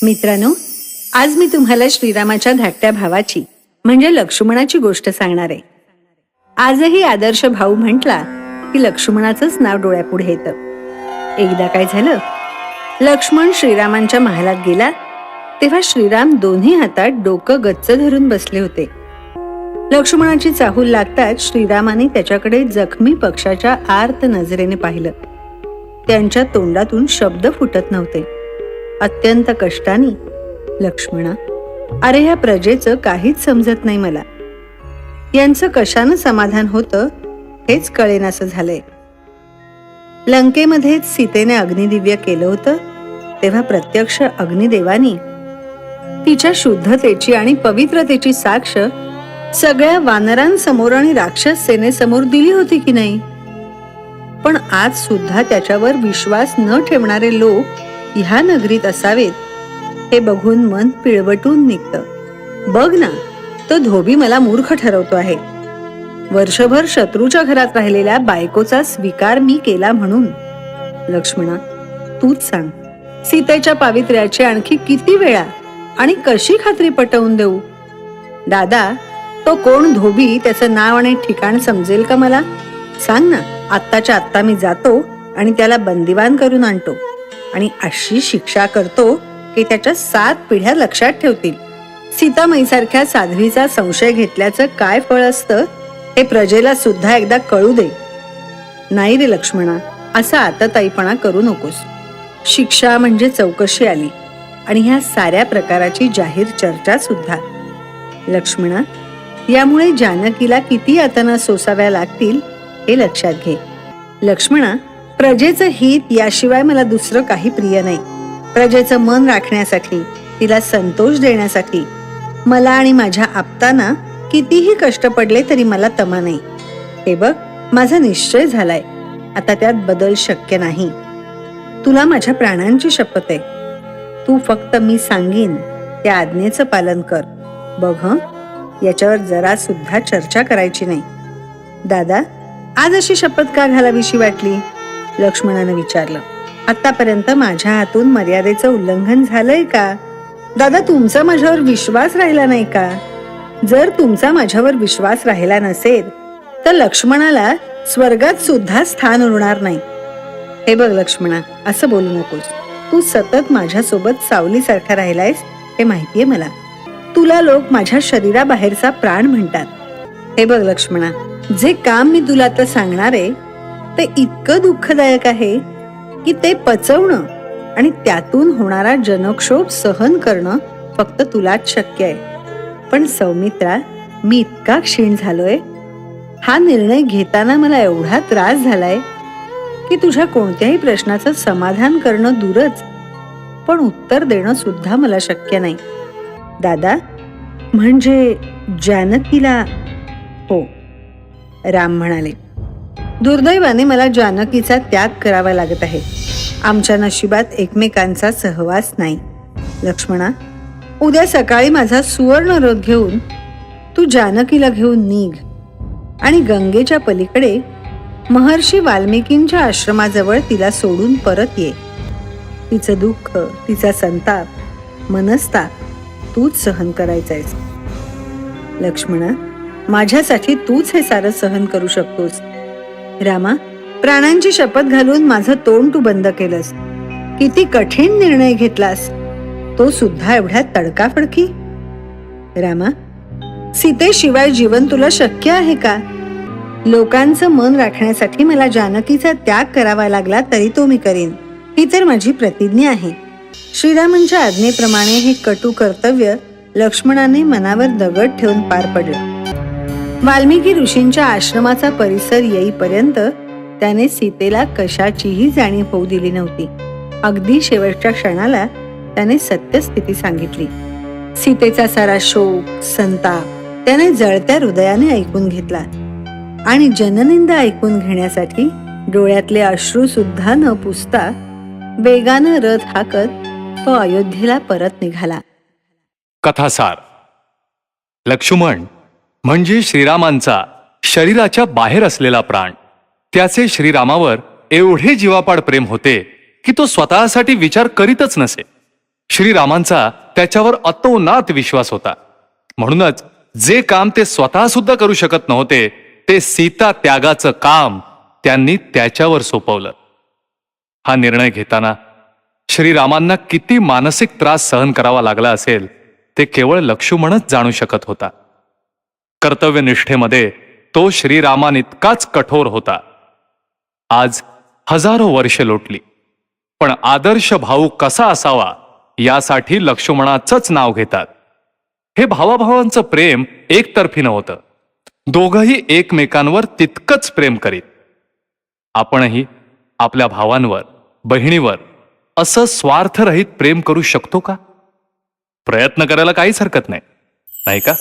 मित्रांनो, आज मी तुम्हाला श्रीरामाच्या धाकट्या भावाची म्हणजे लक्ष्मणाची गोष्ट सांगणार आहे. आजही आदर्श भाऊ म्हटला की लक्ष्मणाचंच नाव डोळ्यापुढे येतं. एकदा काय झालं, लक्ष्मण श्रीरामांच्या महालात गेला तेव्हा श्रीराम दोन्ही हातात डोकं गच्च धरून बसले होते. लक्ष्मणाची चाहूल लागताच श्रीरामाने त्याच्याकडे जखमी पक्षाच्या आर्त नजरेने पाहिलं. त्यांच्या तोंडातून शब्द फुटत नव्हते. अत्यंत कष्टाने, लक्ष्मणा, अरे ह्या प्रजेचं काहीच समजत नाही मला. यांचं कशानं समाधान होतं हेच कळेनासं झालंय. लंकेमध्ये सीतेने अग्निदिव्य केलं होतं तेव्हा प्रत्यक्ष अग्निदेवानी तिच्या शुद्धतेची आणि पवित्रतेची साक्ष सगळ्या वानरांसमोर आणि राक्षस सेनेसमोर दिली होती की नाही. पण आज सुद्धा त्याच्यावर विश्वास न ठेवणारे लोक ह्या नगरीत असावेत हे बघून मन पिळवटून निघतं. बघ ना, तो धोबी मला मूर्ख ठरवतो आहे. वर्षभर शत्रूच्या घरात राहिलेल्या बायकोचा स्वीकार मी केला म्हणून. लक्ष्मणा, तूच सांग, सीतेच्या पावित्र्याची आणखी किती वेळा आणि कशी खात्री पटवून देऊ? दादा, तो कोण धोबी, त्याचं नाव आणि ठिकाण समजेल का मला? सांग ना. आत्ताच्या आत्ता मी जातो आणि त्याला बंदिवान करून आणतो आणि अशी शिक्षा करतो की त्याच्या 7 पिढ्या लक्षात ठेवतील. सीतामाईसारख्या साध्वीचा संशय घेतल्याचं काय फळ असतं हे प्रजेला सुद्धा एकदा कळू दे. नाही रे लक्ष्मणा, असा आतताईपणा करू नकोस. शिक्षा म्हणजे चौकशी आली आणि ह्या साऱ्या प्रकाराची जाहीर चर्चा सुद्धा. लक्ष्मणा, यामुळे जानकीला किती यातना सोसाव्या लागतील हे लक्षात घे. लक्ष्मणा, प्रजेचं हित याशिवाय मला दुसरं काही प्रिय नाही. प्रजेचं मन राखण्यासाठी, तिला संतोष देण्यासाठी मला आणि माझ्या आप्तांना कितीही कष्ट पडले तरी मला तमा नाही. हे बघ, माझा निश्चय झालाय. आता त्यात बदल शक्य नाही. तुला माझ्या प्राणांची शपथ आहे. तू फक्त मी सांगीन त्या आज्ञेचं पालन कर. बघ हं, याच्यावर जरा सुद्धा चर्चा करायची नाही. दादा, आज अशी शपथ का घालावीशी वाटली? लक्ष्मणानं विचारलं. आतापर्यंत माझ्या हातून मर्यादेचं उल्लंघन झालंय का? दादा, तुमचा माझ्यावर विश्वास राहिला नाही का? जर तुमचा माझ्यावर विश्वास राहिला नसेल तर लक्ष्मणाला स्वर्गात सुद्धा स्थान उरणार नाही. हे बघ लक्ष्मणा, असं बोलू नकोस. तू सतत माझ्यासोबत सावलीसारखा राहिलायस हे माहितीये मला. तुला लोक माझ्या शरीराबाहेरचा प्राण म्हणतात. हे बघ लक्ष्मणा, जे काम मी तुला आता सांगणार आहे ते इतकं दुःखदायक आहे की ते पचवणं आणि त्यातून होणारा जनक्षोभ सहन करणं फक्त तुलाच शक्य आहे. पण सौमित्रा, मी इतका क्षीण झालोय, हा निर्णय घेताना मला एवढा त्रास झालाय की तुझ्या कोणत्याही प्रश्नाचं समाधान करणं दूरच, पण उत्तर देणं सुद्धा मला शक्य नाही. दादा, म्हणजे जानकीला? हो, राम म्हणाले. दुर्दैवाने मला जानकीचा त्याग करावा लागत आहे. आमच्या नशिबात एकमेकांचा सहवास नाही. लक्ष्मणा, उद्या सकाळी माझा सुवर्ण रथ घेऊन तू जानकीला घेऊन निघ आणि गंगेच्या पलीकडे महर्षी वाल्मिकींच्या आश्रमाजवळ तिला सोडून परत ये. तिचं दुःख, तिचा संताप, मनस्ताप तूच सहन करायचायस. लक्ष्मणा, माझ्यासाठी तूच हे सारं सहन करू शकतोस. रामा, प्राणांची शपथ घालून माझं तोंड तू बंद केलंस. किती कठीण निर्णय घेतलास, तो सुद्धा एवढ्या तडकाफडकी. रामा, सीतेशिवाय जीवन तुला शक्य आहे का? लोकांचं मन राखण्यासाठी मला जानकीचा त्याग करावा लागला तरी तो मी करीन, ही तर माझी प्रतिज्ञा आहे. श्रीरामांच्या आज्ञेप्रमाणे हे कटू कर्तव्य लक्ष्मणाने मनावर दगड ठेवून पार पडलं. वाल्मिकी ऋषींच्या आश्रमाचा परिसर येईपर्यंत त्याने सीतेला कशाचीही जाणीव होऊ दिली नव्हती. अगदी शेवटच्या क्षणाला त्याने सत्यस्थिती सांगितली. सीतेचा सारा शोक, संताप त्याने जळत्या हृदयाने ऐकून घेतला आणि जननिंदा ऐकून घेण्यासाठी डोळ्यातले अश्रू सुद्धा न पुसता वेगानं रथ हाकत तो अयोध्येला परत निघाला. कथासार. लक्ष्मण म्हणजे श्रीरामांचा शरीराच्या बाहेर असलेला प्राण. त्याचे श्रीरामावर एवढे जीवापाड प्रेम होते की तो स्वतःसाठी विचार करीतच नसे. श्रीरामांचा त्याच्यावर अतोनात विश्वास होता. म्हणूनच जे काम ते स्वतः सुद्धा करू शकत नव्हते ते सीता त्यागाचं काम त्यांनी त्याच्यावर सोपवलं. हा निर्णय घेताना श्रीरामांना किती मानसिक त्रास सहन करावा लागला असेल ते केवळ लक्ष्मणच जाणू शकत होता. कर्तव्यनिष्ठेमध्ये तो श्रीरामांइतकाच कठोर होता. आज हजारो वर्षे लोटली, पण आदर्श भाऊ कसा असावा यासाठी लक्ष्मणाचंच नाव घेतात. हे भावाभावांचं प्रेम एकतर्फी नव्हतं. दोघंही एकमेकांवर तितकंच प्रेम करीत. आपणही आपल्या भावांवर, बहिणीवर असं स्वार्थरहित प्रेम करू शकतो का? प्रयत्न करायला काहीच हरकत नाही, नाही का?